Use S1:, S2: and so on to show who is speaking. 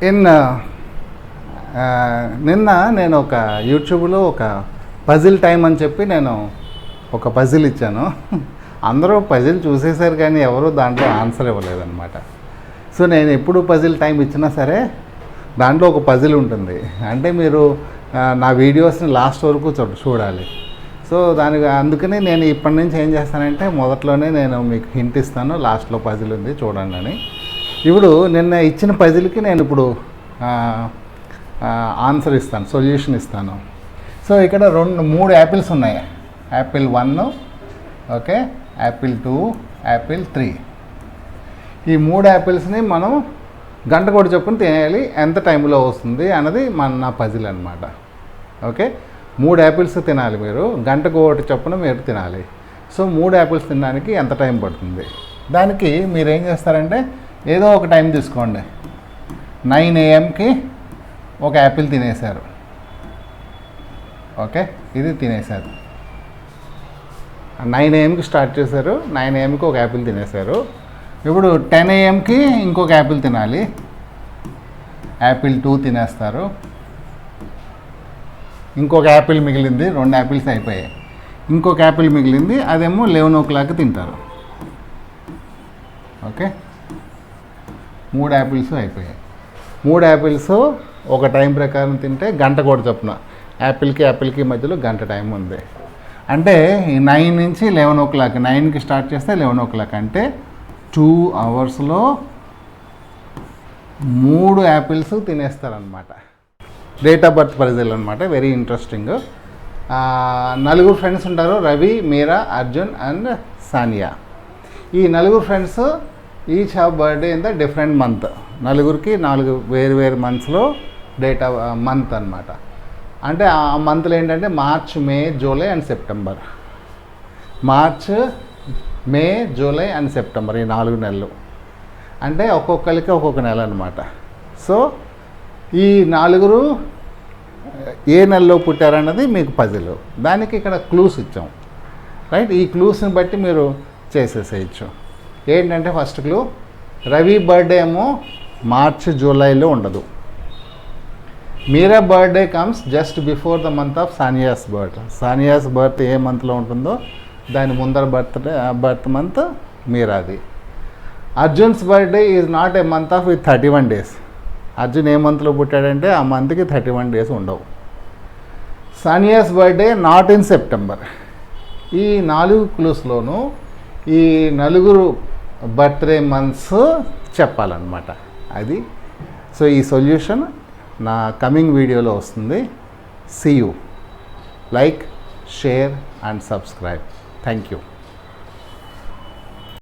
S1: నిన్న నేను ఒక యూట్యూబ్లో ఒక పజిల్ టైం అని చెప్పి నేను ఒక పజిల్ ఇచ్చాను. అందరూ పజిల్ చూసేశారు కానీ ఎవరు దాంట్లో ఆన్సర్ ఇవ్వలేదన్నమాట. సో నేను ఎప్పుడు పజిల్ టైం ఇచ్చినా సరే దాంట్లో ఒక పజిల్ ఉంటుంది. అంటే మీరు నా వీడియోస్ని లాస్ట్ వరకు చూడాలి. సో అందుకని నేను ఇప్పటి నుంచి ఏం చేస్తానంటే మొదట్లోనే నేను మీకు హింట్ ఇస్తాను, లాస్ట్లో పజిల్ ఉంది చూడండి అని. ఇప్పుడు నిన్న ఇచ్చిన పజిల్కి నేను ఇప్పుడు ఆన్సర్ ఇస్తాను, సొల్యూషన్ ఇస్తాను. సో ఇక్కడ 3 యాపిల్స్ ఉన్నాయి. Apple 1, okay, Apple 2, Apple 3. ఈ 3 యాపిల్స్ని మనం గంట కొట్టి చొప్పున తినేయాలి. ఎంత టైంలో వస్తుంది అన్నది నా పజిల్ అనమాట. ఓకే, 3 యాపిల్స్ తినాలి మీరు, గంట కొట్టి చొప్పున మీరు తినాలి. సో 3 యాపిల్స్ తినడానికి ఎంత టైం పడుతుంది? దానికి మీరు ఏం చేస్తారంటే ఏదో ఒక టైం తీసుకోండి. 9 AM ఒక యాపిల్ తినేశారు. ఓకే, ఇది తినేశారు. 9 AM స్టార్ట్ చేశారు, 9 AM ఒక యాపిల్ తినేశారు. ఇప్పుడు 10 AM ఇంకొక యాపిల్ తినాలి. యాపిల్ 2 తినేస్తారు. ఇంకొక యాపిల్ మిగిలింది, 2 యాపిల్స్ అయిపోయాయి. ఇంకొక యాపిల్ మిగిలింది, అదేమో 11 o'clock తింటారు. ఓకే, 3 యాపిల్స్ అయిపోయాయి. 3 యాపిల్స్ ఒక టైం ప్రకారం తింటే గంట కూడా చొప్పున యాపిల్కి మధ్యలో గంట టైం ఉంది. అంటే 9 నుంచి 11 o'clock, 9కి స్టార్ట్ చేస్తే 11 o'clock, అంటే 2 అవర్స్లో 3 యాపిల్స్ తినేస్తారనమాట. డేట్ ఆఫ్ బర్త్ పజిల్ అనమాట. Very interesting. 4 ఫ్రెండ్స్ ఉంటారు, రవి, మీరా, అర్జున్ అండ్ సానియా. ఈ 4 friends each have birthday in the different month. 4కి 4 వేరు మంత్స్లో డేట్ ఆఫ్ మంత్ అనమాట. అంటే ఆ మంత్లు ఏంటంటే March, May, July and September. March, May, July and September, ఈ 4 నెలలు. అంటే ఒక్కొక్కరికి ఒక్కొక్క నెల అనమాట. సో ఈ 4 ఏ నెలలో పుట్టారన్నది మీకు పజిల్. దానికి ఇక్కడ క్లూస్ ఇచ్చాం, రైట్? ఈ క్లూస్ని బట్టి మీరు చేసేసేయచ్చు. ఏంటంటే ఫస్ట్ క్లూ, రవి బర్త్డే ఏమో మార్చ్, జూలైలో ఉండదు. Meera birthday comes just before the month of Sania's birth. Sania's birth ఏ మంత్లో ఉంటుందో దాని ముందర బర్త్ మంత్ మీరాది. Arjun's birthday is not a month of with 31 days. Arjun ఏ మంత్లో పుట్టాడంటే ఆ మంత్కి 31 days ఉండవు. Sania's birthday not in September. ఈ 4 క్లూస్లోనూ ఈ 4 బర్త్డే మంత్స్ చెప్పాలన్నమాట. అది. సో ఈ సొల్యూషన్ నా కమింగ్ వీడియోలో వస్తుంది. See you. Like, share and subscribe. Thank you.